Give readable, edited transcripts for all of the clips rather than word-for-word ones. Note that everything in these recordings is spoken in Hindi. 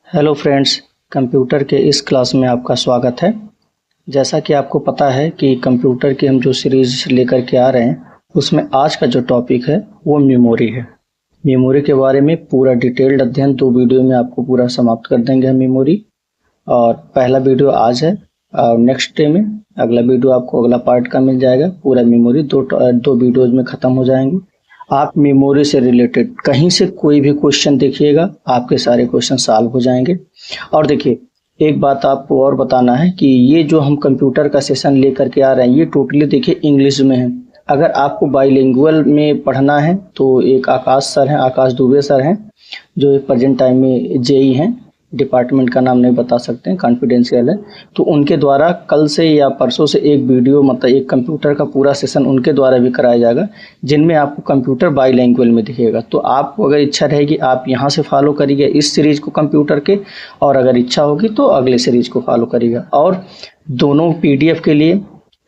हेलो फ्रेंड्स, कंप्यूटर के इस क्लास में आपका स्वागत है। जैसा कि आपको पता है कि कंप्यूटर की हम जो सीरीज लेकर के आ रहे हैं उसमें आज का जो टॉपिक है वो मेमोरी है। मेमोरी के बारे में पूरा डिटेल्ड अध्ययन 2 वीडियो में आपको पूरा समाप्त कर देंगे हम मेमोरी। और पहला वीडियो आज है और नेक्स्ट डे में अगला वीडियो आपको अगला पार्ट का मिल जाएगा। पूरा मेमोरी दो वीडियोज में ख़त्म हो जाएंगी। आप मेमोरी से रिलेटेड कहीं से कोई भी क्वेश्चन देखिएगा, आपके सारे क्वेश्चन सॉल्व हो जाएंगे। और देखिए, एक बात आपको और बताना है कि ये जो हम कंप्यूटर का सेशन लेकर के आ रहे हैं ये टोटली देखिए इंग्लिश में है। अगर आपको बाइलिंगुअल में पढ़ना है तो एक आकाश सर हैं, आकाश दुबे सर हैं, जो प्रेजेंट टाइम में जेई हैं। डिपार्टमेंट का नाम नहीं बता सकते हैं, कॉन्फिडेंशियल है। तो उनके द्वारा कल से या परसों से एक वीडियो मतलब एक कंप्यूटर का पूरा सेशन उनके द्वारा भी कराया जाएगा, जिनमें आपको कंप्यूटर बाइलिंगुअल में दिखेगा। तो आपको अगर इच्छा रहेगी आप यहाँ से फॉलो करिएगा इस सीरीज को कंप्यूटर के, और अगर इच्छा होगी तो अगले सीरीज को फॉलो करिएगा। और दोनों पीडीएफ के लिए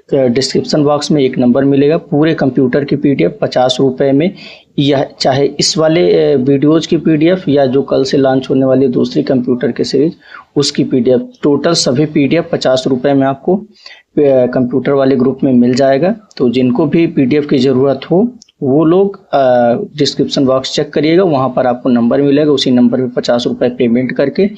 डिस्क्रिप्शन बॉक्स में एक नंबर मिलेगा। पूरे कंप्यूटर की पीडीएफ 50 रुपये में, यह चाहे इस वाले वीडियोज़ की पीडीएफ या जो कल से लॉन्च होने वाली दूसरी कंप्यूटर की सीरीज उसकी पीडीएफ, टोटल सभी पीडीएफ 50 रुपये में आपको कंप्यूटर वाले ग्रुप में मिल जाएगा। तो जिनको भी पीडीएफ की ज़रूरत हो वो लोग डिस्क्रिप्शन बॉक्स चेक करिएगा, वहाँ पर आपको नंबर मिलेगा। उसी नंबर पर 50 रुपये पेमेंट करके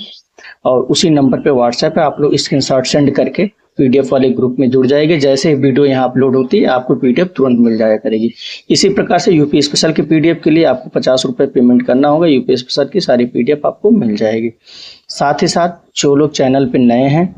और उसी नंबर पे व्हाट्सएप पे आप लोग स्क्रीनशॉट सेंड करके पीडीएफ वाले ग्रुप में जुड़ जाएंगे। जैसे वीडियो यहाँ अपलोड होती है आपको पीडीएफ तुरंत मिल जाया करेगी। इसी प्रकार से यूपी स्पेशल की पीडीएफ के लिए आपको 50 रुपये पेमेंट करना होगा। यूपी स्पेशल की सारी पीडीएफ आपको मिल जाएगी। साथ ही साथ जो लोग चैनल पे नए हैं,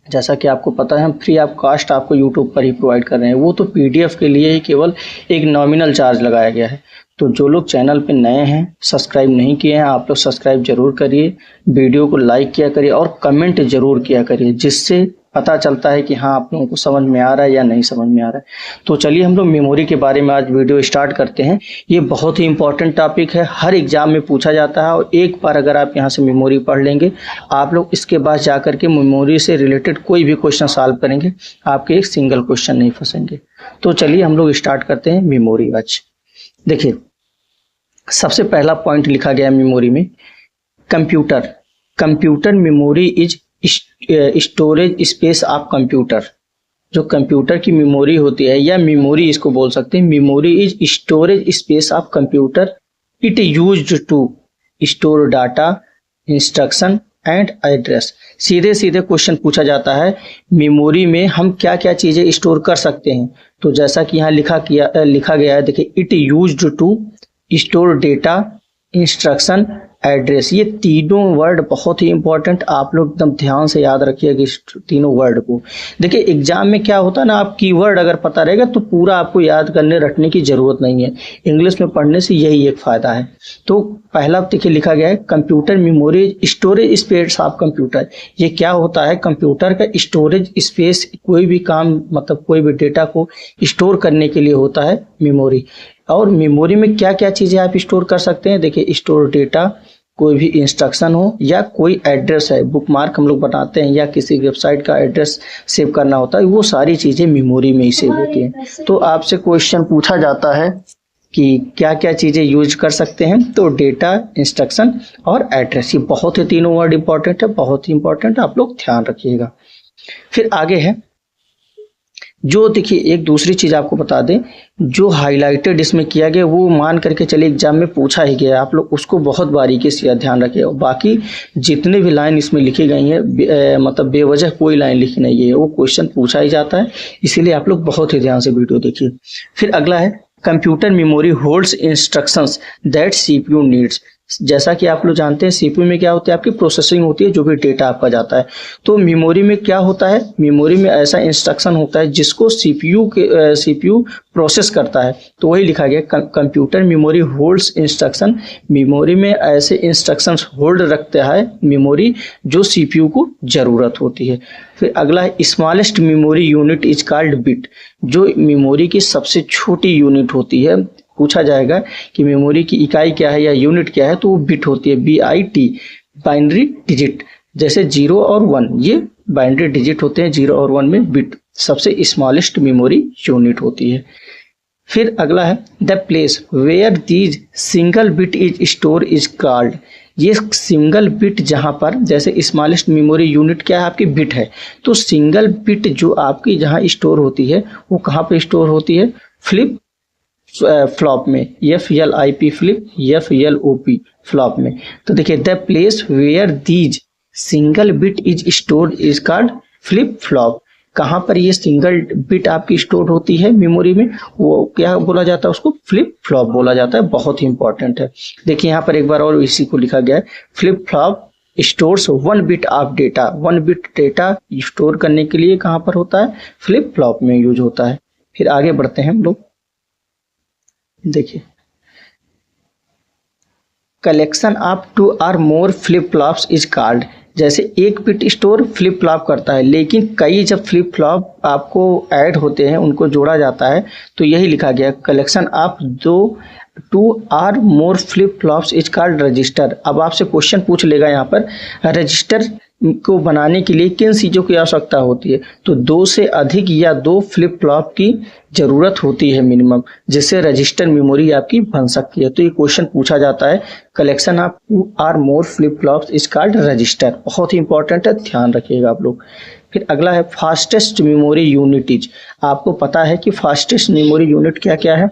जैसा कि आपको पता है हम फ्री ऑफ कास्ट आपको यूट्यूब पर ही प्रोवाइड कर रहे हैं। वो तो पीडीएफ के लिए ही केवल एक नॉमिनल चार्ज लगाया गया है। तो जो लोग चैनल पे नए हैं, सब्सक्राइब नहीं किए हैं, आप लोग सब्सक्राइब जरूर करिए, वीडियो को लाइक किया करिए और कमेंट जरूर किया करिए, जिससे पता चलता है कि हाँ आप लोगों को समझ में आ रहा है या नहीं समझ में आ रहा है। तो चलिए हम लोग मेमोरी के बारे में आज वीडियो स्टार्ट करते हैं। ये बहुत ही इंपॉर्टेंट टॉपिक है, हर एग्जाम में पूछा जाता है। और एक बार अगर आप यहाँ से मेमोरी पढ़ लेंगे, आप लोग इसके बाद जा करके मेमोरी से रिलेटेड कोई भी क्वेश्चन सॉल्व करेंगे, आपके एक सिंगल क्वेश्चन नहीं फंसेंगे। तो चलिए हम लोग स्टार्ट करते हैं मेमोरी। आज देखिए, सबसे पहला पॉइंट लिखा गया है मेमोरी में, computer memory is storage space of computer. जो कंप्यूटर की मेमोरी होती है या मेमोरी इसको बोल सकते हैं, memory is storage space of computer. It used to store data, instruction and address. सीधे सीधे क्वेश्चन पूछा जाता है मेमोरी में हम क्या क्या चीजें स्टोर कर सकते हैं। तो जैसा कि यहाँ लिखा गया है, देखिए, it used to store data, instruction, address. ये तीनों वर्ड बहुत ही इंपॉर्टेंट, आप लोग एकदम ध्यान से याद रखिएगा इस तीनों वर्ड को। देखिए एग्जाम में क्या होता है ना, आप कीवर्ड अगर पता रहेगा तो पूरा आपको याद करने रखने की जरूरत नहीं है। इंग्लिश में पढ़ने से यही एक फायदा है। तो पहला देखिए लिखा गया है computer memory storage space of computer. ये क्या होता है, कंप्यूटर का स्टोरेज स्पेस, कोई भी काम मतलब कोई भी डेटा को स्टोर करने के लिए होता है मेमोरी। और मेमोरी में क्या क्या चीजें आप स्टोर कर सकते हैं, देखिए, स्टोर डेटा, कोई भी इंस्ट्रक्शन हो या कोई एड्रेस है, बुकमार्क हम लोग बनाते हैं या किसी वेबसाइट का एड्रेस सेव करना होता है, वो सारी चीजें मेमोरी में ही सेव होती हैं। तो आपसे क्वेश्चन पूछा जाता है कि क्या क्या चीजें यूज कर सकते हैं, तो डेटा, इंस्ट्रक्शन और एड्रेस, ये बहुत ही तीनों वर्ड इंपॉर्टेंट है, बहुत ही इंपॉर्टेंट, आप लोग ध्यान रखिएगा। फिर आगे है जो, देखिए एक दूसरी चीज आपको बता दें, जो हाईलाइटेड इसमें किया गया वो मान करके चलिए एग्जाम में पूछा ही गया, आप लोग उसको बहुत बारीकी से ध्यान रखिए। और बाकी जितने भी लाइन इसमें लिखी गई हैं मतलब बेवजह कोई लाइन लिखी नहीं है, वो क्वेश्चन पूछा ही जाता है, इसीलिए आप लोग बहुत ही ध्यान से वीडियो देखिए। फिर अगला है computer memory holds instructions that CPU needs. जैसा कि आप लोग जानते हैं सीपीयू में क्या होती है, आपकी प्रोसेसिंग होती है, जो भी डेटा आपका जाता है। तो मेमोरी में क्या होता है, मेमोरी में ऐसा इंस्ट्रक्शन होता है जिसको सीपीयू प्रोसेस करता है। तो वही लिखा गया computer memory holds instruction. Memory में ऐसे इंस्ट्रक्शंस होल्ड रखता है मेमोरी जो सीपीयू को जरूरत होती है। फिर अगला है smallest memory unit is called bit. जो मेमोरी की सबसे छोटी यूनिट होती है, पूछा जाएगा कि मेमोरी की इकाई क्या है या यूनिट क्या है, तो वो बिट होती है, BIT, बाइनरी डिजिट। जैसे 0 और 1 ये बाइनरी डिजिट होते हैं, 0 और 1 में बिट सबसे स्मॉलेस्ट मेमोरी यूनिट होती है। फिर अगला है the place where these single bit is store is called. ये सिंगल बिट जहाँ पर, जैसे स्मॉलेस्ट मेमोरी यूनिट क्या है आपकी, बिट है, तो सिंगल बिट जो आपकी जहाँ स्टोर होती है वो कहाँ पे स्टोर होती है, फ्लिप फ्लॉप में, FLIP फ्लिप, FLOP फ्लॉप में। तो देखिए the place where these single bit is stored is called flip flop. कहाँ पर ये सिंगल बिट आपकी स्टोर होती है मेमोरी में, वो क्या बोला जाता है, उसको फ्लिप फ्लॉप बोला जाता है। बहुत ही इंपॉर्टेंट है। देखिए यहाँ पर एक बार और इसी को लिखा गया है, flip flop stores 1 bit of data. 1 bit data store करने के लिए कहाँ पर होता है, फ्लिप फ्लॉप में यूज होता है। फिर आगे बढ़ते हैं हम लोग। देखिए collection of 2 or more flip flops is called. जैसे एक बिट स्टोर फ्लिप फ्लॉप करता है, लेकिन कई जब फ्लिप फ्लॉप आपको ऐड होते हैं, उनको जोड़ा जाता है, तो यही लिखा गया, collection of 2 or more flip flops is called register. अब आपसे क्वेश्चन पूछ लेगा यहाँ पर, रजिस्टर को बनाने के लिए किन चीज़ों की आवश्यकता होती है, तो 2 से अधिक या 2 फ्लिप फ्लॉप की जरूरत होती है मिनिमम, जिससे रजिस्टर मेमोरी आपकी बन सकती है। तो ये क्वेश्चन पूछा जाता है, collection of 2 or more flip flops is called register. बहुत ही इंपॉर्टेंट है, ध्यान रखिएगा आप लोग। फिर अगला है फास्टेस्ट मेमोरी यूनिट इज। आपको पता है कि फास्टेस्ट मेमोरी यूनिट क्या क्या है,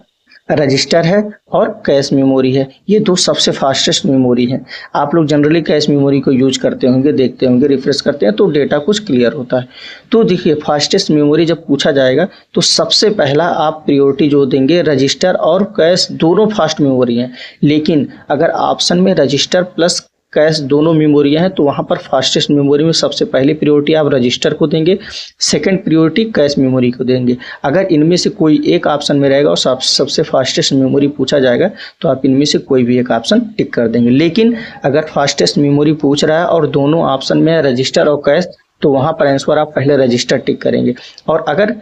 रजिस्टर है और कैश मेमोरी है। ये 2 सबसे फास्टेस्ट मेमोरी हैं। आप लोग जनरली कैश मेमोरी को यूज करते होंगे, देखते होंगे, रिफ्रेश करते हैं तो डेटा कुछ क्लियर होता है। तो देखिए फास्टेस्ट मेमोरी जब पूछा जाएगा तो सबसे पहला आप प्रायोरिटी जो देंगे, रजिस्टर और कैश दोनों फास्ट मेमोरी हैं, लेकिन अगर ऑप्शन में रजिस्टर प्लस कैश दोनों मेमोरियाँ हैं तो वहाँ पर फास्टेस्ट मेमोरी में सबसे पहली प्रायोरिटी आप रजिस्टर को देंगे, सेकंड प्रायोरिटी कैश मेमोरी को देंगे। अगर इनमें से कोई एक ऑप्शन में रहेगा और सबसे फास्टेस्ट मेमोरी पूछा जाएगा तो आप इनमें से कोई भी एक ऑप्शन टिक कर देंगे। लेकिन अगर फास्टेस्ट मेमोरी पूछ रहा है और दोनों ऑप्शन में है रजिस्टर और कैश, तो वहाँ पर आंसर आप पहले रजिस्टर टिक करेंगे, और अगर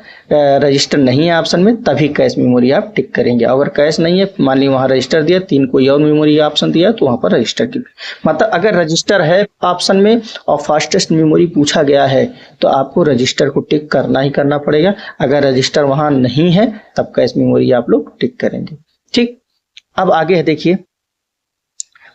रजिस्टर नहीं है ऑप्शन में तभी कैश मेमोरी आप टिक करेंगे। अगर कैश नहीं है, मान ली वहाँ रजिस्टर दिया, 3 कोई और मेमोरी ऑप्शन दिया तो वहाँ पर रजिस्टर टिक। मतलब अगर रजिस्टर है ऑप्शन में और फास्टेस्ट मेमोरी पूछा गया है तो आपको रजिस्टर को टिक करना ही करना पड़ेगा। अगर रजिस्टर वहाँ नहीं है तब कैश मेमोरी आप लोग टिक करेंगे। ठीक, अब आगे है, देखिए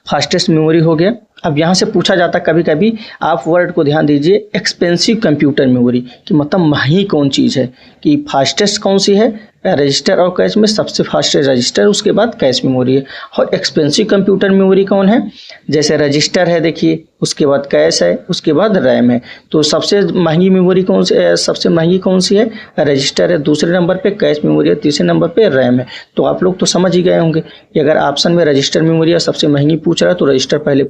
फास्टेस्ट मेमोरी हो गया। अब यहाँ से पूछा जाता कभी कभी, आप वर्ड को ध्यान दीजिए, एक्सपेंसिव कंप्यूटर मेमोरी, कि मतलब महंगी कौन चीज़ है, कि फास्टेस्ट कौन सी है, रजिस्टर और कैश में सबसे फास्टेस्ट रजिस्टर, उसके बाद कैश मेमोरी है। और एक्सपेंसिव कंप्यूटर मेमोरी कौन है, जैसे रजिस्टर है देखिए, उसके बाद कैश है, उसके बाद रैम है। तो सबसे महंगी मेमोरी कौन सी है, सबसे महंगी कौन सी है, रजिस्टर है, दूसरे नंबर पे कैश मेमोरी है, तीसरे नंबर पे रैम है। तो आप लोग तो समझ ही गए होंगे कि अगर ऑप्शन में रजिस्टर मेमोरी है सबसे महंगी पूछ रहा है तो रजिस्टर पहले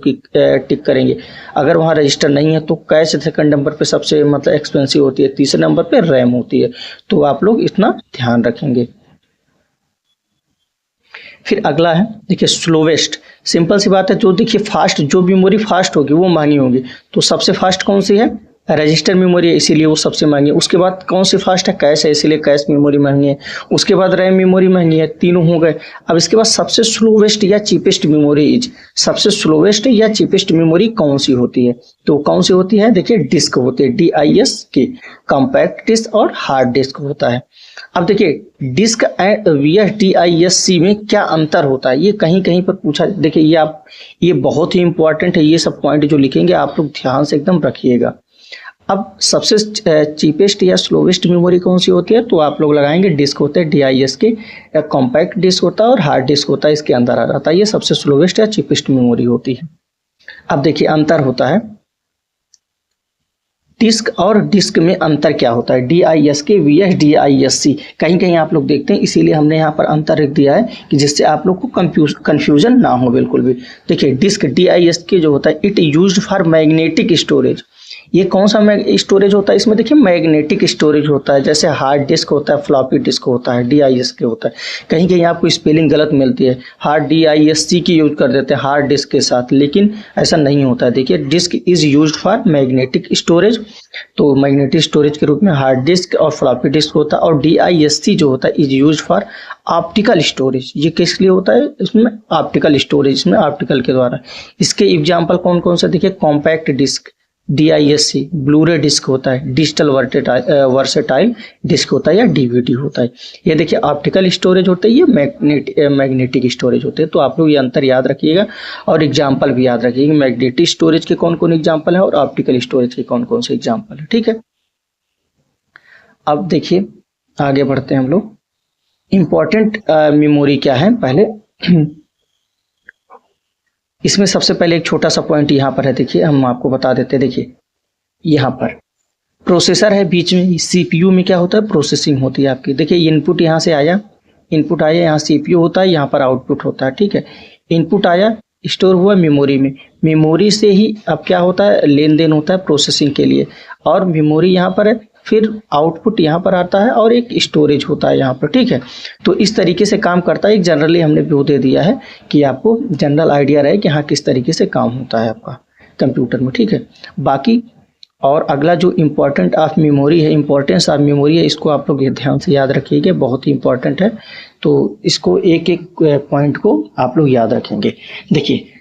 टिक करेंगे। अगर वहाँ रजिस्टर नहीं है तो कैश सेकंड नंबर पे सबसे मतलब एक्सपेंसिव होती है, तीसरे नंबर पे रैम होती है। तो आप लोग इतना ध्यान रखेंगे। फिर अगला है, देखिए स्लोवेस्ट। सिंपल सी बात है, जो देखिए फास्ट, जो मेमोरी फास्ट होगी वो महंगी होगी। तो सबसे फास्ट कौन सी है, रजिस्टर मेमोरी है, इसीलिए वो सबसे महंगी है। उसके बाद कौन सी फास्ट है, कैश है, इसीलिए कैश मेमोरी महंगी है। उसके बाद रैम मेमोरी महंगी है, तीनों हो गए। अब इसके बाद सबसे स्लोवेस्ट या चीपेस्ट मेमोरी इज, सबसे स्लोवेस्ट या चीपेस्ट मेमोरी कौन सी होती है, तो कौन सी होती है, देखिए डिस्क होती है, DISK, कॉम्पैक्ट डिस्क और हार्ड डिस्क होता है। अब देखिए डिस्क एंड DISC में क्या अंतर होता है, ये कहीं कहीं पर पूछा। देखिए ये बहुत ही इंपॉर्टेंट है, ये सब पॉइंट जो लिखेंगे आप लोग ध्यान से एकदम रखिएगा। अब सबसे चीपेस्ट या स्लोवेस्ट मेमोरी कौन सी होती है, तो आप लोग लगाएंगे डिस्क होता है, DISK, कॉम्पैक्ट डिस्क होता है और हार्ड डिस्क होता है, इसके अंदर आ जाता है। ये सबसे स्लोवेस्ट या चीपेस्ट मेमोरी होती है। अब देखिए अंतर होता है, डिस्क और डिस्क में अंतर क्या होता है, DISK vs DISC। कहीं कहीं आप लोग देखते हैं, इसीलिए हमने यहाँ पर अंतर रख दिया है कि जिससे आप लोग को कंफ्यूजन ना हो बिल्कुल भी। देखिए डिस्क DISK जो होता है, it used for magnetic storage. ये कौन सा स्टोरेज होता है, इसमें देखिए मैग्नेटिक स्टोरेज होता है। जैसे हार्ड डिस्क होता है, फ्लॉपी डिस्क होता है, DISK होता है। कहीं कहीं आपको स्पेलिंग गलत मिलती है, हार्ड DISC की यूज कर देते हैं हार्ड डिस्क के साथ, लेकिन ऐसा नहीं होता है। देखिए disk is used for magnetic storage, तो मैग्नेटिक स्टोरेज के रूप में हार्ड डिस्क और फ्लॉपी डिस्क होता है। और DISC जो होता है is used for optical storage. ये किस लिए होता है, इसमें ऑप्टिकल स्टोरेज, इसमें ऑप्टिकल के द्वारा। इसके एग्जाम्पल कौन कौन से, देखिए compact disc, DISC Blu ray disc होता है, डिजिटल वर्सेटाइल डिस्क होता है या DVD होता है। ये देखिए ऑप्टिकल स्टोरेज होता है, ये मैग्नेटिक स्टोरेज होते हैं। तो आप लोग ये अंतर याद रखिएगा और एग्जाम्पल भी याद रखिएगा, मैग्नेटिक स्टोरेज के कौन कौन एग्जाम्पल है और ऑप्टिकल स्टोरेज के कौन कौन से एग्जाम्पल है। ठीक है, अब देखिए आगे बढ़ते हैं हम लोग। इंपॉर्टेंट मेमोरी क्या है पहले इसमें सबसे पहले एक छोटा सा पॉइंट यहाँ पर है, देखिए हम आपको बता देते हैं। देखिए यहाँ पर प्रोसेसर है बीच में, CPU में क्या होता है, प्रोसेसिंग होती है आपकी। देखिए इनपुट यहाँ से आया, इनपुट आया, यहाँ CPU होता है, यहाँ पर आउटपुट होता है। ठीक है, इनपुट आया, स्टोर हुआ मेमोरी में, मेमोरी से ही अब क्या होता है, लेन देन होता है प्रोसेसिंग के लिए, और मेमोरी यहाँ पर है, फिर आउटपुट यहाँ पर आता है और एक स्टोरेज होता है यहाँ पर। ठीक है, तो इस तरीके से काम करता है। एक जनरली हमने व्यू दे दिया है कि आपको जनरल आइडिया रहे कि हाँ किस तरीके से काम होता है आपका कंप्यूटर में। ठीक है, बाकी और अगला जो इम्पोर्टेंट ऑफ मेमोरी है, इम्पोर्टेंस ऑफ मेमोरी है, इसको आप लोग ध्यान से याद रखिएगा, बहुत ही इंपॉर्टेंट है। तो इसको एक एक पॉइंट को आप लोग याद रखेंगे। देखिए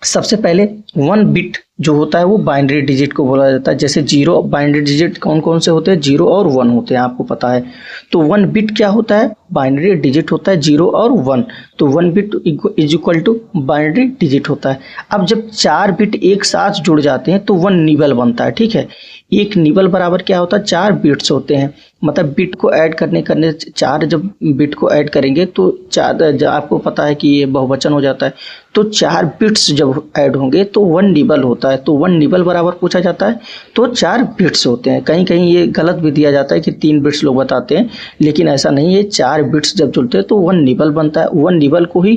सबसे पहले 1 बिट जो होता है वो बाइनरी डिजिट को बोला जाता है। जैसे 0 बाइनरी डिजिट कौन कौन से होते हैं, 0 और 1 होते हैं, आपको पता है। तो 1 बिट क्या होता है, बाइनरी डिजिट होता है 0 और 1। तो 1 bit is equal to binary digit होता है। अब जब 4 बिट एक साथ जुड़ जाते हैं तो 1 निबल बनता है। ठीक है, एक निबल बराबर क्या होता है, 4 बिट्स होते हैं। मतलब बिट को ऐड करने 4 जब बिट को ऐड करेंगे तो 4, आपको पता है कि ये बहुवचन हो जाता है। तो 4 बिट्स जब ऐड होंगे तो 1 निबल होता है। तो 1 निबल बराबर पूछा जाता है तो 4 बिट्स होते हैं। कहीं कहीं ये गलत भी दिया जाता है कि 3 बिट्स लोग बताते हैं, लेकिन ऐसा नहीं है। 4 बिट्स जब जुड़ते हैं तो 1 निबल बनता है। 1 निबल को ही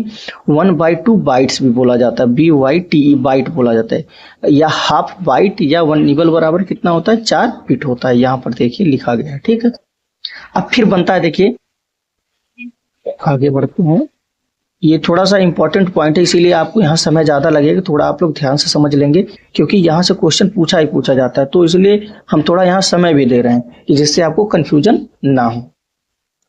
1/2 बाइट्स भी बोला जाता है, BYTE बाइट बोला जाता है, या हाफ बाइट या 1 निबल बराबर कितना होता है, 4 बिट होता है। यहाँ पर देखिए लिखा गया है। ठीक है, अब फिर बनता है, देखिए आगे बढ़ते हैं। ये थोड़ा सा इंपॉर्टेंट पॉइंट है, इसीलिए आपको यहाँ समय ज़्यादा लगेगा, थोड़ा आप लोग ध्यान से समझ लेंगे, क्योंकि यहाँ से क्वेश्चन पूछा जाता है। तो इसलिए हम थोड़ा यहाँ समय भी दे रहे हैं कि जिससे आपको कंफ्यूजन ना हो।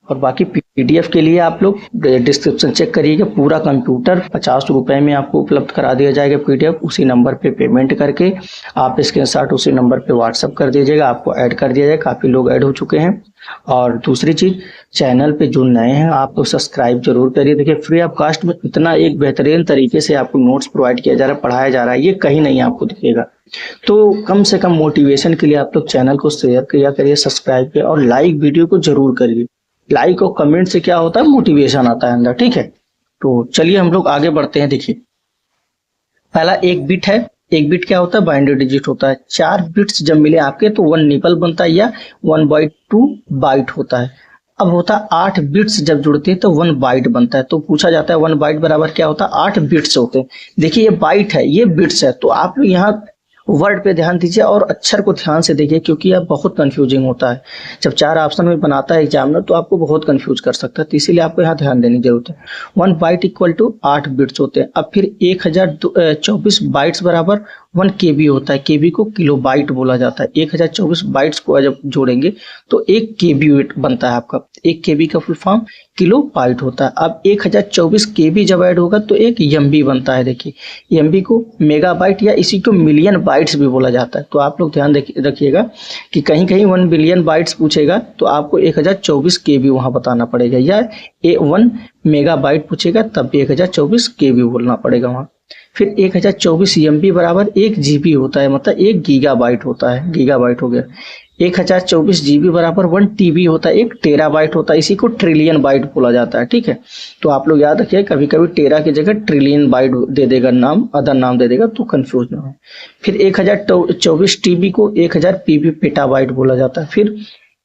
और बाकी PDF के लिए आप लोग डिस्क्रिप्शन चेक करिएगा। पूरा कंप्यूटर 50 रुपए में आपको उपलब्ध करा दिया जाएगा PDF। उसी नंबर पे पेमेंट करके आप स्क्रीनशॉट उसी नंबर पे व्हाट्सअप कर दीजिएगा, आपको ऐड कर दिया जाएगा। काफ़ी लोग ऐड हो चुके हैं। और दूसरी चीज़, चैनल पे जो नए हैं आप लोग सब्सक्राइब जरूर करिए। देखिए फ्री ऑफ कास्ट में इतना एक बेहतरीन तरीके से आपको नोट्स प्रोवाइड किया जा रहा है, पढ़ाया जा रहा है, ये कहीं नहीं आपको दिखेगा। तो कम से कम मोटिवेशन के लिए आप लोग चैनल को शेयर किया करिए, सब्सक्राइब करिए और लाइक वीडियो को जरूर करिए। लाइक और कमेंट से क्या होता है, मोटिवेशन आता है अंदर। ठीक है, तो चलिए हम लोग आगे बढ़ते हैं। देखिए पहला 1 बिट है। 1 बिट क्या होता है, बाइनरी डिजिट होता है। 4 बिट्स जब मिले आपके तो 1 निबल बनता है या 1/2 बाइट होता है। अब होता है 8 बिट्स जब जुड़ते हैं तो 1 बाइट बनता है। तो पूछा जाता है 1 बाइट बराबर क्या होता है, 8 बिट्स होते हैं। देखिए ये बाइट है, ये बिट्स है। तो आप लोग यहाँ वर्ड पे ध्यान दीजिए और अक्षर को ध्यान से देखिए, क्योंकि यह बहुत कंफ्यूजिंग होता है। जब 4 ऑप्शन में बनाता है एग्जामिनर तो आपको बहुत कंफ्यूज कर सकता है, तो इसीलिए आपको यहाँ ध्यान देने की जरूरत है। 1 बाइट इक्वल टू 8 बिट्स होते हैं। अब फिर 1024 बाइट्स बराबर 1 KB होता है। KB को किलो बाइट बोला जाता है। 1024 बाइट्स को जब जोड़ेंगे तो 1 KB बनता है आपका। 1 KB का फुल फॉर्म किलो बाइट होता है। अब 1024 KB जब ऐड होगा तो 1 MB बनता है। देखिए MB को मेगाबाइट या इसी को मिलियन बाइट्स भी बोला जाता है। तो आप लोग ध्यान रखिएगा कि कहीं कहीं 1 बिलियन बाइट्स पूछेगा तो आपको 1024 KB वहां बताना पड़ेगा, या 1 मेगाबाइट पूछेगा तब भी 1024 KB बोलना पड़ेगा वहां। फिर 1024 MB बराबर 1 GB होता है, मतलब 1 गीगाबाइट होता है। गीगाबाइट हो गया। 1024 GB बराबर 1 TB होता है, 1 टेराबाइट होता है। इसी को ट्रिलियन बाइट बोला जाता है। ठीक है, तो आप लोग याद रखिए, कभी कभी टेरा की जगह ट्रिलियन बाइट दे देगा नाम, अदर नाम दे देगा, तो कंफ्यूज ना हो। फिर 1024 TB को 1000 PB पेटाबाइट बोला जाता है। फिर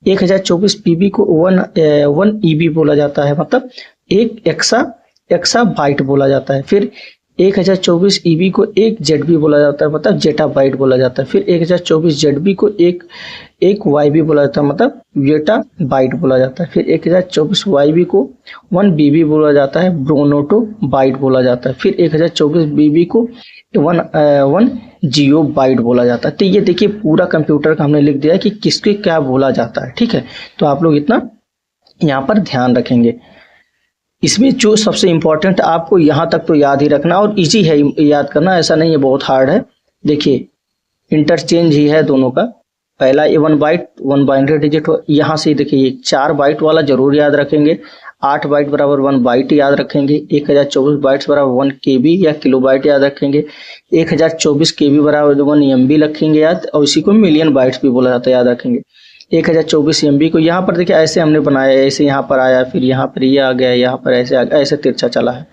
1024 PB को 1 EB बोला जाता है, मतलब 1 एक्सा बाइट बोला जाता है। फिर 1024 EB को 1 ZB बोला जाता है, मतलब जेटा बाइट बोला जाता है। फिर 1024 ZB को एक YB बोला जाता है, मतलब जेटा बाइट बोला जाता है। फिर 1024 YB को 1 BB बोला जाता है, ब्रोनोटो बाइट बोला जाता है। फिर 1024 BB को 1 जियो बाइट बोला जाता है। तो ये देखिए पूरा कंप्यूटर का हमने लिख दिया है कि किसके क्या बोला जाता है। ठीक है, तो आप लोग इतना यहाँ पर ध्यान रखेंगे। इसमें जो सबसे इम्पोर्टेंट आपको यहाँ तक तो याद ही रखना, और इजी है याद करना, ऐसा नहीं है बहुत हार्ड है। देखिए इंटरचेंज ही है दोनों का। पहला ये 1 बाइट 1 बाइनरी डिजिट हो, यहाँ से देखिए 4 बाइट वाला जरूर याद रखेंगे। 8 बाइट बराबर 1 बाइट याद रखेंगे। 1024 बाइट्स बराबर 1 KB या किलो बाइट याद रखेंगे। 1024 KB बराबर 1 MB रखेंगे याद, और इसी को मिलियन बाइट्स भी बोला जाता है, याद रखेंगे। 1024 MB को यहाँ पर देखिए ऐसे हमने बनाया, ऐसे यहाँ पर आया, फिर यहाँ पर ये आ गया, यहाँ पर ऐसे आ गया, ऐसे तिरछा चला है।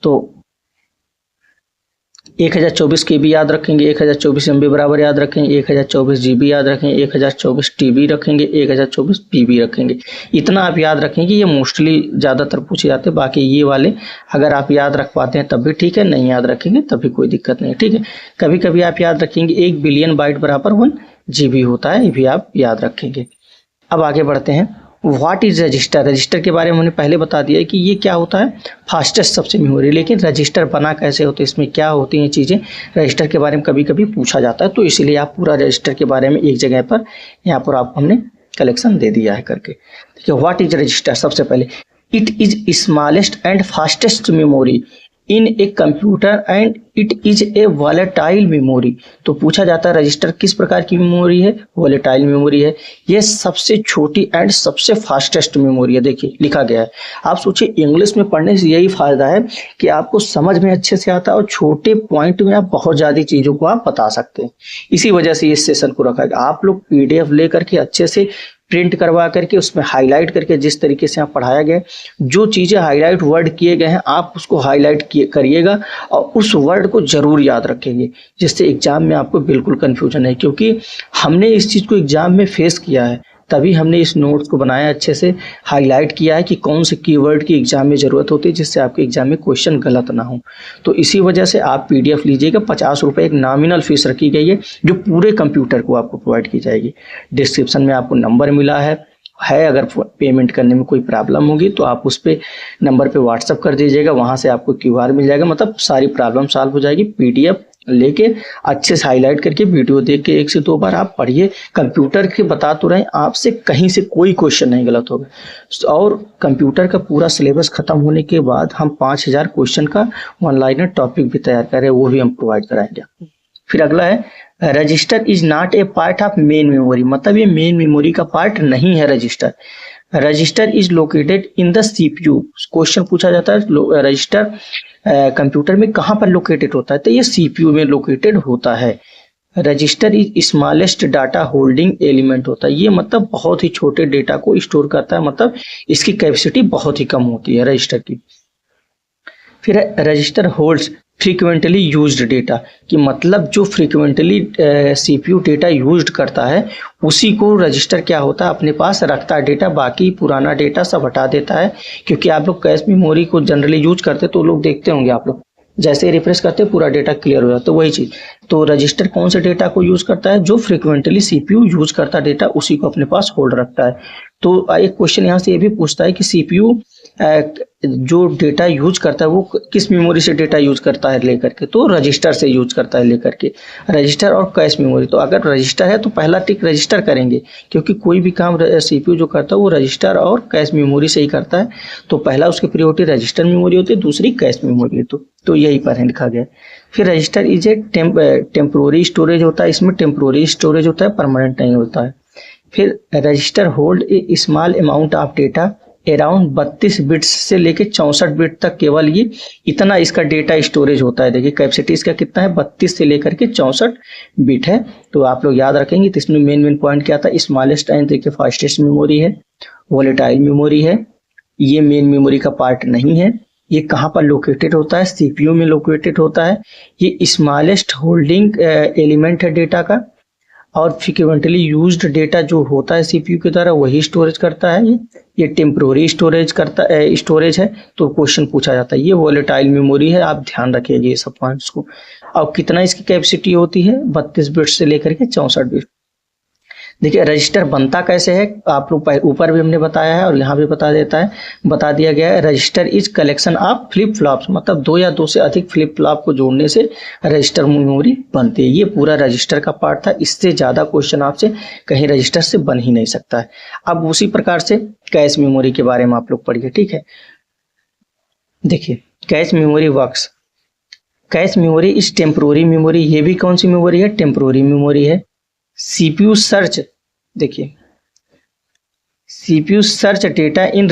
तो 1024 KB याद रखेंगे, 1024 MB बराबर याद रखेंगे, 1024 GB याद रखेंगे, 1024 TB रखेंगे, 1024 PB रखेंगे। इतना आप याद रखेंगे, ये मोस्टली ज़्यादातर पूछे जाते हैं। बाकी ये वाले अगर आप याद रख पाते हैं तब भी ठीक है, नहीं याद रखेंगे तब भी कोई दिक्कत नहीं, ठीक है। कभी कभी आप याद रखेंगे 1 बिलियन बाइट बराबर 1 GB होता है, ये भी आप याद रखेंगे। अब आगे बढ़ते हैं। What is register? रजिस्टर के बारे में हमने पहले बता दिया है कि ये क्या होता है, फास्टेस्ट सबसे मेमोरी। लेकिन रजिस्टर बना कैसे होते हैं, इसमें क्या होती हैं चीज़ें, रजिस्टर के बारे में कभी कभी पूछा जाता है, तो इसलिए आप पूरा रजिस्टर के बारे में एक जगह पर यहाँ पर आपको हमने कलेक्शन दे दिया है करके। देखिए व्हाट इज रजिस्टर, सबसे पहले it is smallest and fastest memory in a computer and it is a volatile memory. तो पूछा जाता है रजिस्टर किस प्रकार की मेमोरी है, वॉलेटाइल मेमोरी है। ये सबसे छोटी एंड सबसे फास्टेस्ट मेमोरी है। देखिए लिखा गया है। आप सोचिए इंग्लिश में पढ़ने से यही फायदा है कि आपको समझ में अच्छे से आता है और छोटे पॉइंट में आप बहुत ज्यादा चीजों को आप बता सकते हैं। इसी वजह से इस सेशन को रखा गया। आप लोग PDF लेकर के अच्छे से प्रिंट करवा करके उसमें हाईलाइट करके, जिस तरीके से आप पढ़ाया गया, जो चीज़ें हाईलाइट वर्ड किए गए हैं आप उसको हाईलाइट करिएगा और उस वर्ड को जरूर याद रखेंगे, जिससे एग्जाम में आपको बिल्कुल कंफ्यूजन है। क्योंकि हमने इस चीज़ को एग्जाम में फेस किया है, तभी हमने इस नोट्स को बनाया, अच्छे से हाईलाइट किया है कि कौन से कीवर्ड की एग्जाम में ज़रूरत होती है, जिससे आपके एग्जाम में क्वेश्चन गलत ना हो। तो इसी वजह से आप PDF लीजिएगा। 50 रुपये एक नॉमिनल फीस रखी गई है, जो पूरे कंप्यूटर को आपको प्रोवाइड की जाएगी। डिस्क्रिप्शन में आपको नंबर मिला है। अगर पेमेंट करने में कोई प्रॉब्लम होगी तो आप उस पे नंबर पे व्हाट्सअप कर दीजिएगा, वहाँ से आपको QR मिल जाएगा, मतलब सारी प्रॉब्लम सॉल्व हो जाएगी। PDF लेके अच्छे से हाईलाइट करके वीडियो देख के 1 से 2 बार आप पढ़िए। कंप्यूटर के बता तो रहे, आपसे कहीं से कोई क्वेश्चन नहीं गलत होगा। और कंप्यूटर का पूरा सिलेबस खत्म होने के बाद हम 5000 क्वेश्चन का 1 लाइनर टॉपिक भी तैयार करें, वो भी हम प्रोवाइड कराएंगे। फिर अगला है register is not a part of main memory, मतलब ये मेन मेमोरी का पार्ट नहीं है register. Register is located in the CPU। Question पूछा जाता है रजिस्टर कंप्यूटर में कहाँ पर लोकेटेड होता है, तो ये CPU में लोकेटेड होता है। Register is smallest data holding element होता है, ये मतलब बहुत ही छोटे डेटा को स्टोर करता है, मतलब इसकी कैपेसिटी बहुत ही कम होती है रजिस्टर की। फिर register holds frequently used data, कि मतलब जो फ्रीक्वेंटली CPU डेटा यूज्ड करता है उसी को रजिस्टर क्या होता है अपने पास रखता है डेटा, बाकी पुराना डेटा सब हटा देता है। क्योंकि आप लोग कैश मेमोरी को जनरली यूज करते तो लोग देखते होंगे, आप लोग जैसे रिफ्रेश करते पूरा डेटा क्लियर हो जाता है, तो वही चीज। तो रजिस्टर कौन से डेटा को यूज करता है, जो फ्रीक्वेंटली CPU यूज करता डेटा उसी को अपने पास होल्ड रखता है। तो एक क्वेश्चन यहाँ से ये भी पूछता है कि CPU जो डेटा यूज करता है वो किस मेमोरी से डेटा यूज करता है लेकर के, तो रजिस्टर से यूज करता है लेकर के, रजिस्टर और कैश मेमोरी। तो अगर रजिस्टर है तो पहला टिक रजिस्टर करेंगे, क्योंकि कोई भी काम CPU जो करता है वो रजिस्टर और कैश मेमोरी से ही करता है। तो पहला उसकी प्रायोरिटी रजिस्टर मेमोरी होती है, दूसरी कैश मेमोरी। तो यही पर लिखा गया। फिर register is a temporary storage होता है, इसमें टेम्पोररी स्टोरेज होता है, परमानेंट नहीं होता है। फिर register hold a small amount of data around 32 bits से लेके 64 बिट तक, केवल ये इतना इसका डेटा स्टोरेज होता है। देखिए कैपेसिटी इसका कितना है, 32 से लेकर के 64 बिट है। तो आप लोग याद रखेंगे। तो इसमें मेन पॉइंट क्या था, स्मॉलेस्ट एंड देखिए फास्टेस्ट मेमोरी है, वॉलेटाइल मेमोरी है, ये मेन मेमोरी का पार्ट नहीं है। ये कहाँ पर लोकेटेड होता है, CPU में लोकेटेड होता है। ये स्मॉलेस्ट होल्डिंग एलिमेंट है डेटा का, और फ्रीक्वेंटली यूज्ड डेटा जो होता है CPU के द्वारा वही स्टोरेज करता है। ये टेम्पोररी स्टोरेज है। तो क्वेश्चन पूछा जाता है। ये वॉलेटाइल मेमोरी है, आप ध्यान रखिएगा ये सब पॉइंट्स को। और कितना इसकी कैपेसिटी होती है, 32 बिट से लेकर के 64 बिट। देखिए रजिस्टर बनता कैसे है, आप लोग ऊपर भी हमने बताया है और यहाँ भी बता दिया गया है। Register is collection of flip flops, मतलब 2 या 2 से अधिक फ्लिप फ्लॉप को जोड़ने से रजिस्टर मेमोरी बनती है। ये पूरा रजिस्टर का पार्ट था, इससे ज्यादा क्वेश्चन आपसे कहीं रजिस्टर से बन ही नहीं सकता है। अब उसी प्रकार से कैश मेमोरी के बारे में आप लोग पढ़िए, ठीक है। देखिए cache memory works cache memory is temporary memory, ये भी कौन सी मेमोरी है, टेम्पोररी मेमोरी है। सीपीयू सर्च, देखिए सीपीयू सर्च डेटा इन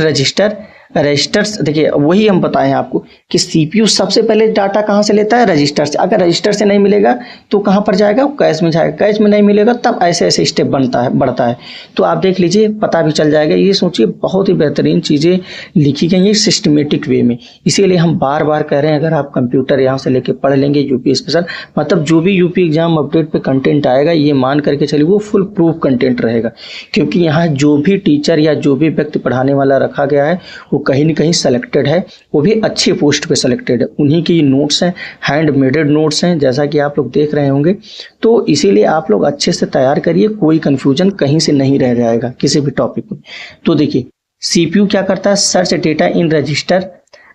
रजिस्टर्स, देखिए वही हम बताएं आपको कि सीपीयू सबसे पहले डाटा कहाँ से लेता है, रजिस्टर से। अगर रजिस्टर से नहीं मिलेगा तो कहाँ पर जाएगा, कैश में जाएगा। कैश में नहीं मिलेगा तब ऐसे ऐसे स्टेप बढ़ता है। तो आप देख लीजिए, पता भी चल जाएगा। ये सोचिए बहुत ही बेहतरीन चीज़ें लिखी गई हैं सिस्टमेटिक वे में। इसीलिए हम बार बार कह रहे हैं, अगर आप कंप्यूटर यहाँ से लेके पढ़ लेंगे यूपी स्पेशल, मतलब जो भी यूपी एग्जाम अपडेट पे कंटेंट आएगा, ये मान करके चलिए वो फुल प्रूफ कंटेंट रहेगा। क्योंकि यहाँ जो भी टीचर या जो भी व्यक्ति पढ़ाने वाला रखा गया है वो कहीं न कहीं सेलेक्टेड है, वो भी अच्छे पोस्ट पे सेलेक्टेड है। उन्हीं की नोट्स हैं, हैंड मेडेड नोट्स हैं, जैसा कि आप लोग देख रहे होंगे। तो इसीलिए आप लोग अच्छे से तैयार करिए, कोई कंफ्यूजन कहीं से नहीं रह जाएगा किसी भी टॉपिक में। तो देखिए सीपीयू क्या करता है, सर्च डेटा इन रजिस्टर।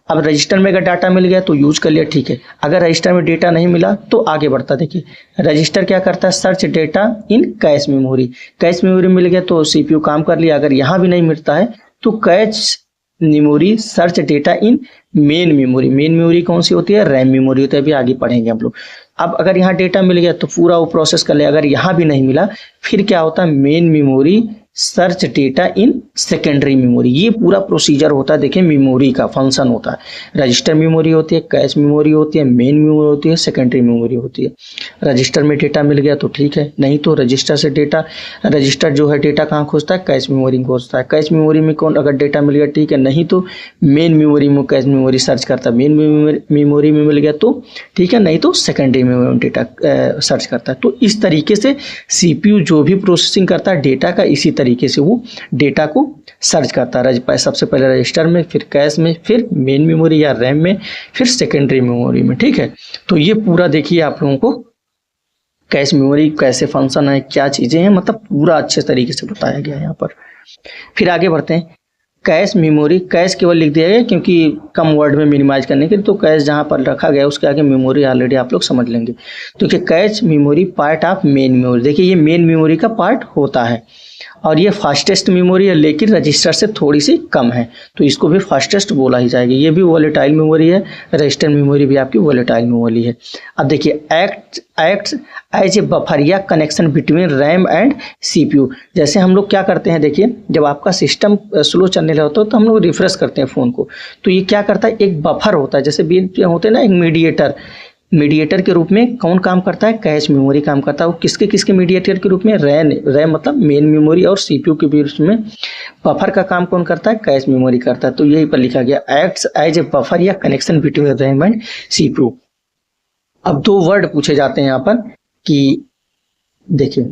अब रजिस्टर में अगर डाटा मिल गया तो यूज कर लिया, ठीक है। अगर रजिस्टर में डेटा नहीं मिला तो आगे बढ़ता। देखिए रजिस्टर क्या करता है, search data in cache memory. Cache memory मिल गया तो सीपीयू काम कर लिया। अगर यहाँ भी नहीं मिलता है तो कैश मेमोरी सर्च डेटा इन मेन मेमोरी। मेन मेमोरी कौन सी होती है, रैम मेमोरी होती है, अभी आगे पढ़ेंगे हम लोग। अब अगर यहाँ डेटा मिल गया तो पूरा वो प्रोसेस कर ले। अगर यहाँ भी नहीं मिला फिर क्या होता है, main memory search data in secondary memory. ये पूरा प्रोसीजर होता है। देखिए मेमोरी का फंक्शन होता है, रजिस्टर मेमोरी होती है, कैश मेमोरी होती है, मेन मेमोरी होती है, सेकेंडरी मेमोरी होती है। रजिस्टर में डेटा मिल गया तो ठीक है, नहीं तो रजिस्टर से डेटा, रजिस्टर जो है डेटा कहाँ खोजता है, कैश मेमोरी खोजता है। कैश मेमोरी में कौन अगर डेटा मिल गया ठीक है, नहीं तो मेन मेमोरी में कैश मेमोरी सर्च करता है। मेन मेमोरी में मिल गया तो ठीक है, नहीं तो सेकेंडरी मेमोरी में डेटा सर्च करता है। तो इस तरीके से सीपीयू जो भी प्रोसेसिंग करता है डेटा का, इसी तरीके से वो डेटा को सर्च करता है। सबसे पहले रजिस्टर में, फिर कैश में, फिर मेन मेमोरी या रैम में, फिर सेकेंडरी मेमोरी में, ठीक है। तो ये पूरा देखिए आप लोगों को कैश मेमोरी कैसे फंक्शन है, क्या चीजें हैं, मतलब पूरा अच्छे तरीके से बताया गया है यहाँ पर। फिर आगे बढ़ते हैं। कैश मेमोरी, कैश केवल लिख दिया गया क्योंकि कम वर्ड में मिनिमाइज करने के लिए, तो कैश जहाँ पर रखा गया उसके आगे मेमोरी ऑलरेडी आप लोग समझ लेंगे। तो क्या cache memory part of main memory. देखिए ये मेन मेमोरी का पार्ट होता है और ये फास्टेस्ट मेमोरी है, लेकिन रजिस्टर से थोड़ी सी कम है, तो इसको भी फास्टेस्ट बोला ही जाएगा। ये भी वोलेटाइल मेमोरी है, रजिस्टर मेमोरी भी आपकी वोलेटाइल मेमोरी है। अब देखिए एक्ट एज ए बफर या connection between RAM and CPU. जैसे हम लोग क्या करते हैं, देखिए जब आपका सिस्टम स्लो चलने लगा होता है तो हम लोग रिफ्रेश करते हैं फ़ोन को, तो ये क्या करता है, एक बफर होता है, जैसे बीच होते हैं ना एक मीडिएटर के रूप में कौन काम करता है, कैश मेमोरी काम करता है। वो किसके किसके मीडिएटर के रूप में, रैम मतलब मेन मेमोरी और सीपीयू के बीच में बफर का काम कौन करता है, कैश मेमोरी करता है। तो यही पर लिखा गया एक्ट्स एज ए बफर या connection between RAM and CPU. अब दो वर्ड पूछे जाते हैं यहाँ पर कि देखिए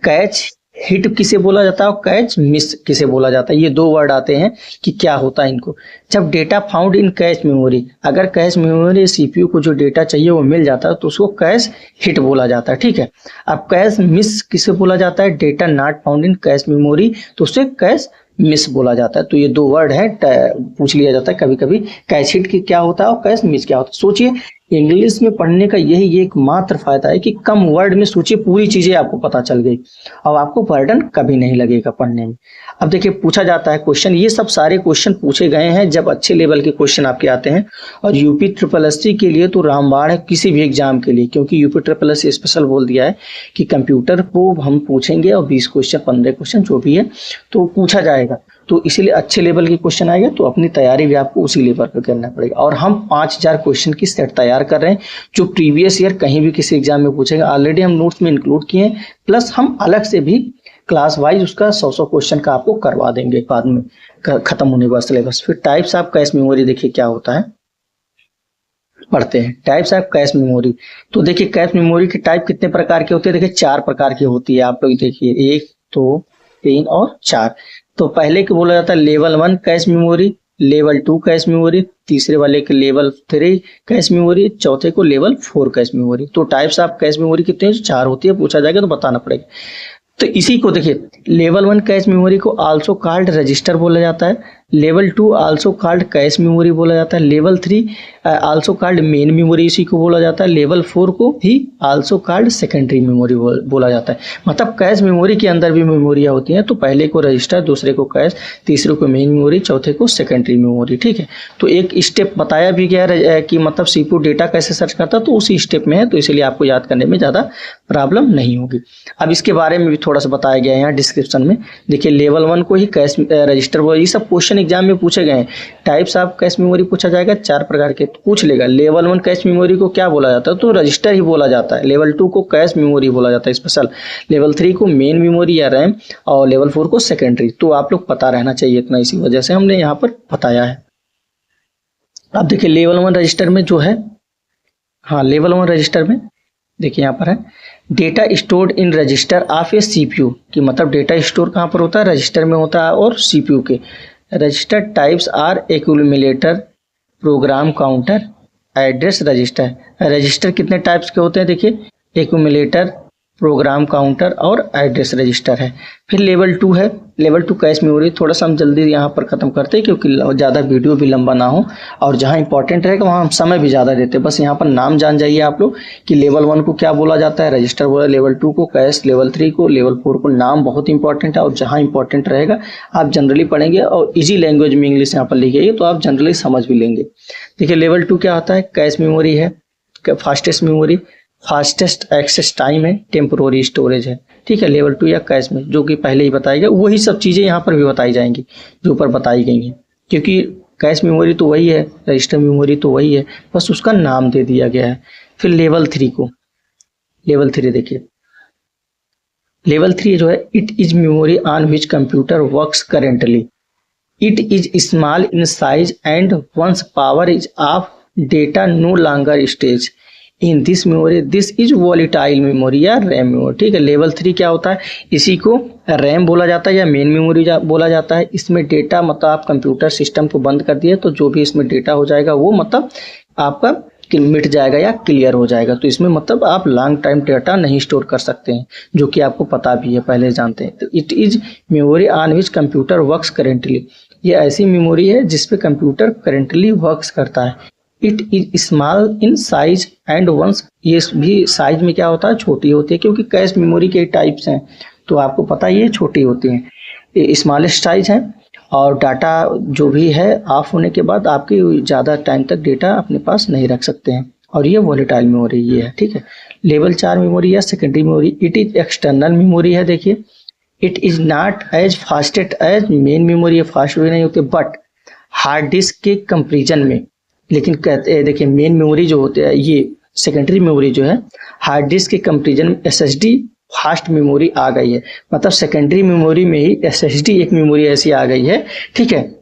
कैच हिट किसे बोला जाता है और कैच मिस किसे बोला जाता है। ये दो वर्ड आते हैं कि क्या होता है इनको। जब data found in cache memory, अगर कैश मेमोरी सीपीयू को जो डेटा चाहिए वो मिल जाता है तो उसको कैश हिट बोला जाता है, ठीक है। अब कैश मिस किसे बोला जाता है, data not found in cache memory, तो उसे कैश मिस बोला जाता है। तो ये दो वर्ड है, पूछ लिया जाता है कभी कभी, कैश हिट की क्या होता है और कैश मिस क्या होता है। सोचिए इंग्लिश में पढ़ने का यही एकमात्र फायदा है कि कम वर्ड में सोचिए पूरी चीजें आपको पता चल गई और आपको बर्डन कभी नहीं लगेगा पढ़ने में। अब देखिए पूछा जाता है क्वेश्चन, ये सब सारे क्वेश्चन पूछे गए हैं जब अच्छे लेवल के क्वेश्चन आपके आते हैं। और यूपी SSS के लिए तो रामबाण है किसी भी एग्जाम के लिए, क्योंकि यूपी SSS स्पेशल बोल दिया है कि कंप्यूटर को हम पूछेंगे और 20 क्वेश्चन 15 क्वेश्चन जो भी है तो पूछा जाएगा। तो इसीलिए अच्छे लेवल के क्वेश्चन आएगा तो अपनी तैयारी भी आपको उसी लेवल पर करना पड़ेगा। और हम 5000 क्वेश्चन की सेट तैयार कर रहे हैं जो प्रीवियस ईयर कहीं भी किसी एग्जाम में पूछेंगे। ऑलरेडी हम नोट्स में इंक्लूड किए हैं, प्लस हम अलग से भी क्लास वाइज उसका 100 क्वेश्चन का आपको करवा देंगे बाद में खत्म होने का सिलेबस। फिर टाइप्स ऑफ कैश मेमोरी देखिए क्या होता है, पढ़ते हैं। टाइप्स ऑफ कैश मेमोरी, तो देखिए कैश मेमोरी के टाइप कितने प्रकार के होते हैं, देखिए 4 प्रकार की होती है। आप लोग देखिए 1 2 3 और 4। तो पहले को बोला जाता है level 1 cache memory, level 2 cache memory, तीसरे वाले के लेवल 3 कैश मेमोरी, चौथे को लेवल 4 कैश मेमोरी। तो टाइप्स ऑफ कैश मेमोरी कितने हैं, 4 होती है, पूछा जाएगा तो बताना पड़ेगा। तो इसी को देखिए लेवल 1 कैश मेमोरी को आल्सो कॉल्ड रजिस्टर बोला जाता है। Level 2 also called cache memory बोला जाता है। Level 3 also called main memory इसी को बोला जाता है। लेवल 4 को भी आल्सो कॉल्ड सेकेंडरी मेमोरी बोला जाता है। मतलब कैश मेमोरी के अंदर भी मेमोरियाँ होती हैं, तो पहले को रजिस्टर, दूसरे को कैश, तीसरे को मेन मेमोरी, चौथे को सेकेंडरी मेमोरी। ठीक है, तो एक स्टेप बताया भी गया है कि मतलब सीपीयू डेटा कैसे सर्च करता है, तो उसी स्टेप में है, तो इसलिए आपको याद करने में ज़्यादा प्रॉब्लम नहीं होगी। अब इसके बारे में भी थोड़ा सा बताया गया है यहाँ डिस्क्रिप्शन में। देखिए लेवल 1 को ही कैश रजिस्टर, ये सब क्वेश्चन एग्जाम में पूछे गए हैं। टाइप्स ऑफ कैश मेमोरी पूछा जाएगा, 4 प्रकार के पूछ लेगा। लेवल 1 कैश मेमोरी को क्या बोला जाता है, तो रजिस्टर ही बोला जाता है। लेवल 2 को कैश मेमोरी बोला जाता है स्पेशल। लेवल 3 को मेन मेमोरी या रैम, और लेवल 4 को सेकेंडरी। तो आप लोग पता रहना चाहिए इतना, इसी वजह से हमने यहाँ पर बताया है। अब देखिए लेवल 1 रजिस्टर में जो है, हाँ लेवल 1 रजिस्टर में देखिए यहाँ पर है data stored in register of A CPU, कि मतलब डेटा स्टोर कहाँ पर होता है, रजिस्टर में होता है और सीपीयू के। Register types are accumulator, program counter, address register. Register कितने टाइप्स के होते हैं देखिए, एक्यूमुलेटर, प्रोग्राम काउंटर और एड्रेस रजिस्टर है। फिर लेवल 2 है, लेवल 2 कैश मेमोरी। थोड़ा सा हम जल्दी यहाँ पर खत्म करते हैं क्योंकि ज़्यादा वीडियो भी लंबा ना हो, और जहाँ इंपॉर्टेंट रहेगा वहाँ हम समय भी ज़्यादा देते हैं। बस यहाँ पर नाम जान जाइए आप लोग कि लेवल 1 को क्या बोला जाता है, रजिस्टर बोला, लेवल 2 को कैश, लेवल 3 को, लेवल 4 को। नाम बहुत इंपॉर्टेंट है, और जहाँ इंपॉर्टेंट रहेगा आप जनरली पढ़ेंगे, और ईजी लैंग्वेज में इंग्लिश यहाँ पर लिखिए तो आप जनरली समझ भी लेंगे। देखिए लेवल 2 क्या होता है, कैश मेमोरी है, fastest memory, fastest access time है, टेम्पोररी स्टोरेज है। ठीक है, लेवल 2 या कैश में, जो कि पहले ही बताया गया, वही सब चीज़ें यहाँ पर भी बताई जाएंगी जो ऊपर बताई गई हैं, क्योंकि कैश मेमोरी तो वही है, रजिस्टर मेमोरी तो वही है, बस उसका नाम दे दिया गया है। फिर लेवल 3 को, लेवल 3 देखिए, लेवल 3 जो है, it is memory on which computer works currently. It is small in size and once power is off data no longer stage in this memory, this is volatile memory या रैम मेमोरी। ठीक है, लेवल 3 क्या होता है, इसी को रैम बोला जाता है या मेन मेमोरी बोला जाता है। इसमें डेटा मतलब आप कंप्यूटर सिस्टम को बंद कर दिए तो जो भी इसमें डेटा हो जाएगा वो मतलब आपका मिट जाएगा या क्लियर हो जाएगा। तो इसमें मतलब आप लॉन्ग टाइम डेटा नहीं स्टोर कर सकते हैं, जो कि आपको पता भी है, पहले जानते हैं। तो it is memory on which computer works currently, ये ऐसी मेमोरी है जिसपे कंप्यूटर करेंटली वर्क्स करता है। It is small in size and once, ये भी साइज में क्या होता है, छोटी होती है, क्योंकि कैश मेमोरी के टाइप्स हैं तो आपको पता है ये छोटी होती हैं। ये स्मॉलेस्ट साइज है, और डाटा जो भी है ऑफ होने के बाद आपकी ज़्यादा टाइम तक डेटा अपने पास नहीं रख सकते हैं, और ये वॉलेटाइल मेमोरी ये है। ठीक है, लेवल 4 मेमोरी या secondary memory, it is external memory है। देखिए it is not as fastest as main memory, fast भी नहीं होते, बट हार्ड डिस्क के कंपेरिजन में, लेकिन कहते हैं देखिए मेन मेमोरी जो होते हैं, ये सेकेंडरी मेमोरी जो है, हार्ड डिस्क के कंपेरिजन में एसएसडी फास्ट मेमोरी आ गई है। मतलब सेकेंडरी मेमोरी में ही एसएसडी एक मेमोरी ऐसी आ गई है, ठीक है,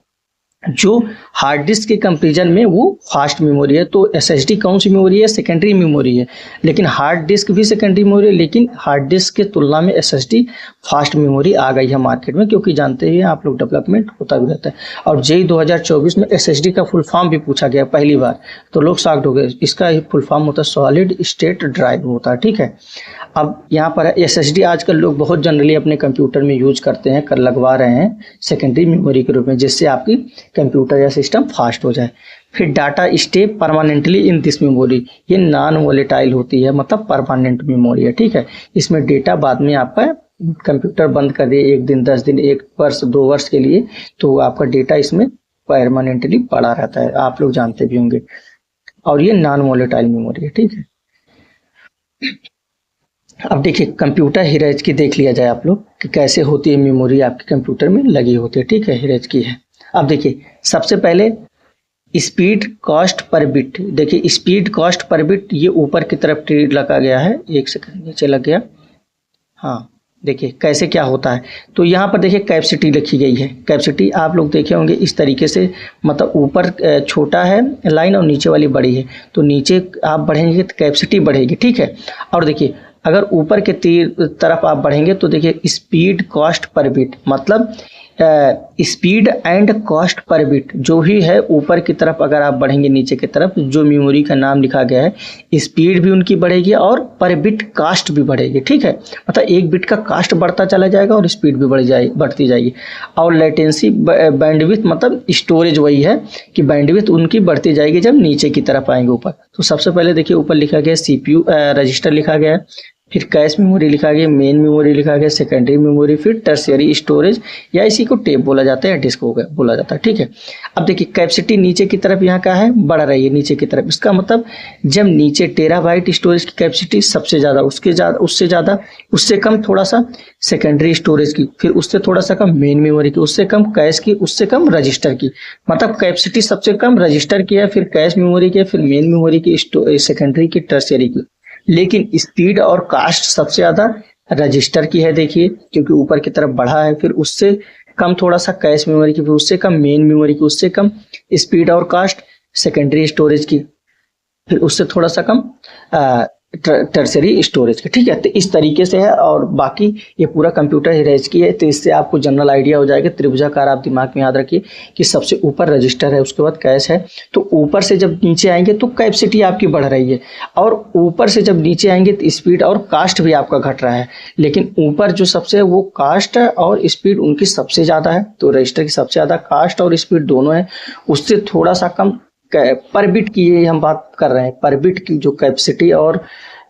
जो हार्ड डिस्क के कंपेरिजन में वो फास्ट मेमोरी है। तो एसएसडी कौन सी मेमोरी है, सेकेंडरी मेमोरी है, लेकिन हार्ड डिस्क भी सेकेंडरी मेमोरी है, लेकिन हार्ड डिस्क के तुलना में एसएसडी फास्ट मेमोरी आ गई है मार्केट में, क्योंकि जानते हैं आप लोग डेवलपमेंट होता भी रहता है। और जेईई 2024 में एसएसडी का फुल फॉर्म भी पूछा गया पहली बार, तो लोग शॉक्ड हो गए। इसका फुल फॉर्म होता है सॉलिड स्टेट ड्राइव होता है। ठीक है, अब यहाँ पर एसएसडी आजकल लोग बहुत जनरली अपने कंप्यूटर में यूज करते हैं, कर लगवा रहे हैं सेकेंडरी मेमोरी के रूप में, जिससे आपकी कंप्यूटर या सिस्टम फास्ट हो जाए। फिर data stay permanently in this memory, ये नॉन वॉलेटाइल होती है, मतलब परमानेंट मेमोरी है। ठीक है, इसमें डेटा बाद में आपका कंप्यूटर बंद कर दिए 1 दिन 10 दिन 1 वर्ष 2 वर्ष के लिए, तो आपका डेटा इसमें परमानेंटली पड़ा रहता है, आप लोग जानते भी होंगे। और ये नॉन वॉलेटाइल मेमोरी है। ठीक है, अब देखिए कंप्यूटर हिरेज की देख लिया जाए आप लोग कि कैसे होती है मेमोरी आपके कंप्यूटर में लगी होती है। ठीक है, हिरेज की है। अब देखिए सबसे पहले स्पीड कॉस्ट पर बिट, देखिए स्पीड कॉस्ट पर बिट ये ऊपर की तरफ ट्री लगा गया है, 1 सेकंड नीचे लग गया। हाँ देखिए कैसे क्या होता है, तो यहाँ पर देखिए कैपेसिटी लिखी गई है। कैपेसिटी आप लोग देखे होंगे इस तरीके से, मतलब ऊपर छोटा है लाइन और नीचे वाली बड़ी है, तो नीचे आप बढ़ेंगे तो कैपेसिटी बढ़ेगी। ठीक है, और देखिए अगर ऊपर के तरफ आप बढ़ेंगे तो देखिए स्पीड कॉस्ट पर बिट, मतलब speed and cost per bit, जो ही है ऊपर की तरफ अगर आप बढ़ेंगे नीचे की तरफ जो मेमोरी का नाम लिखा गया है स्पीड भी उनकी बढ़ेगी और पर बिट कास्ट भी बढ़ेगी। ठीक है, मतलब एक बिट का कास्ट बढ़ता चला जाएगा और स्पीड भी बढ़ती जाएगी। और लेटेंसी बैंडविड्थ मतलब स्टोरेज वही है कि बैंडविड्थ उनकी बढ़ती जाएगी जब नीचे की तरफ आएंगे ऊपर। तो सबसे पहले देखिए ऊपर लिखा गया CPU रजिस्टर लिखा गया है, फिर कैश मेमोरी लिखा गया, मेन मेमोरी लिखा गया, सेकेंडरी मेमोरी, फिर टर्शियरी स्टोरेज या इसी को टेप बोला जाता है या डिस्क बोला जाता है। ठीक है, अब देखिए कैपेसिटी नीचे की तरफ यहाँ का है बढ़ रही है नीचे की तरफ, इसका मतलब जब नीचे टेराबाइट स्टोरेज की कैपेसिटी सबसे ज़्यादा, उससे ज़्यादा, उससे कम थोड़ा सा सेकेंडरी स्टोरेज की, फिर उससे थोड़ा सा कम मेन मेमोरी की, उससे कम कैश की, उससे कम रजिस्टर की, मतलब कैपेसिटी सबसे कम रजिस्टर की है, फिर कैश मेमोरी की, फिर मेन मेमोरी की, सेकेंडरी की, टर्शियरी की। लेकिन स्पीड और कास्ट सबसे ज्यादा रजिस्टर की है देखिए, क्योंकि ऊपर की तरफ बढ़ा है, फिर उससे कम थोड़ा सा कैश मेमोरी की, फिर उससे कम मेन मेमोरी की, उससे कम स्पीड और कास्ट सेकेंडरी स्टोरेज की, फिर उससे थोड़ा सा कम टर्शियरी स्टोरेज की। ठीक है, तो इस तरीके से है और बाकी ये पूरा कंप्यूटर हिरार्ची की है, तो इससे आपको जनरल आइडिया हो जाएगा। त्रिभुजाकार आप दिमाग में याद रखिए कि सबसे ऊपर रजिस्टर है, उसके बाद कैश है, तो ऊपर से जब नीचे आएंगे तो कैपेसिटी आपकी बढ़ रही है और ऊपर से जब नीचे आएंगे तो स्पीड और कास्ट भी आपका घट रहा है। लेकिन ऊपर जो सबसे है वो कास्ट और स्पीड उनकी सबसे ज़्यादा है, तो रजिस्टर की सबसे ज़्यादा कास्ट और स्पीड दोनों है, उससे थोड़ा सा कम पर बिट की ये हम बात कर रहे हैं। पर बिट की जो कैपेसिटी और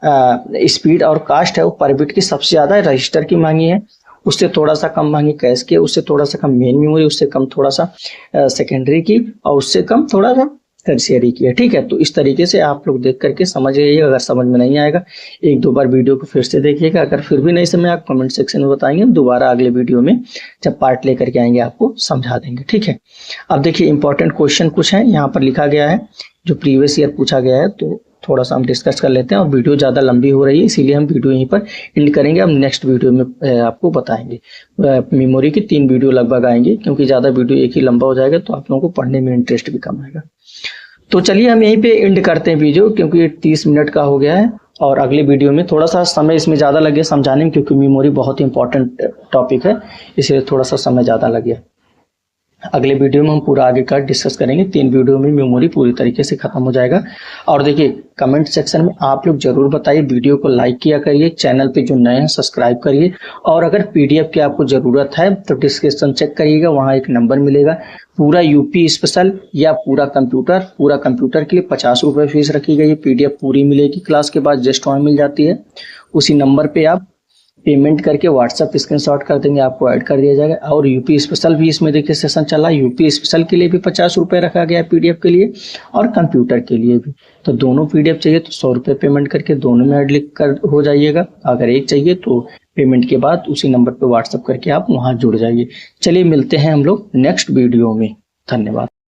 स्पीड और कास्ट है वो पर बिट की सबसे ज़्यादा रजिस्टर की मांगी है, उससे थोड़ा सा कम मांगी कैश की, उससे थोड़ा सा कम मेन मेमोरी, उससे कम थोड़ा सा सेकेंडरी की और उससे कम थोड़ा सा टर्शियरी की है। ठीक है, तो इस तरीके से आप लोग देख करके समझ जाइएगा। अगर समझ में नहीं आएगा एक दो बार वीडियो को फिर से देखिएगा, अगर फिर भी नहीं समझ आप कमेंट सेक्शन में बताएंगे, दोबारा अगले वीडियो में जब पार्ट लेकर के आएंगे आपको समझा देंगे। ठीक है, अब देखिए इंपॉर्टेंट क्वेश्चन कुछ है यहाँ पर लिखा गया है जो प्रीवियस ईयर पूछा गया है, तो थोड़ा सा हम डिस्कस कर लेते हैं। और वीडियो ज़्यादा लंबी हो रही है इसीलिए हम वीडियो यहीं पर एंड करेंगे, हम नेक्स्ट वीडियो में आपको बताएंगे। मेमोरी की 3 वीडियो लगभग आएंगे, क्योंकि ज़्यादा वीडियो एक ही लंबा हो जाएगा तो आप लोगों को पढ़ने में इंटरेस्ट भी कम आएगा। तो चलिए हम यहीं पे एंड करते हैं वीडियो, क्योंकि ये 30 मिनट का हो गया है और अगले वीडियो में थोड़ा सा समय इसमें ज़्यादा लगे समझाने में, क्योंकि मेमोरी बहुत इंपॉर्टेंट टॉपिक है, इसलिए थोड़ा सा समय ज़्यादा लगे। अगले वीडियो में हम पूरा आगे का डिस्कस करेंगे। 3 वीडियो में मेमोरी पूरी तरीके से खत्म हो जाएगा। और देखिए कमेंट सेक्शन में आप लोग जरूर बताइए, वीडियो को लाइक किया करिए, चैनल पे जो नए हैं सब्सक्राइब करिए, और अगर पीडीएफ की आपको ज़रूरत है तो डिस्क्रिप्शन चेक करिएगा, वहाँ एक नंबर मिलेगा। पूरा यूपी स्पेशल या पूरा कंप्यूटर के लिए 50 रुपये फीस रखी गई है। पीडीएफ पूरी मिलेगी, क्लास के बाद जस्ट वहाँ मिल जाती है। उसी नंबर पर आप पेमेंट करके व्हाट्सएप स्क्रीनशॉट कर देंगे, आपको ऐड कर दिया जाएगा। और यूपी स्पेशल भी इसमें देखिए सेशन चला, यूपी स्पेशल के लिए भी 50 रुपये रखा गया है पीडीएफ के लिए, और कंप्यूटर के लिए भी। तो दोनों पीडीएफ चाहिए तो 100 रुपये पेमेंट करके दोनों में ऐड लिख कर हो जाइएगा। अगर एक चाहिए तो पेमेंट के बाद उसी नंबर पर व्हाट्सएप करके आप वहाँ जुड़ जाइए। चलिए मिलते हैं हम लोग नेक्स्ट वीडियो में। धन्यवाद।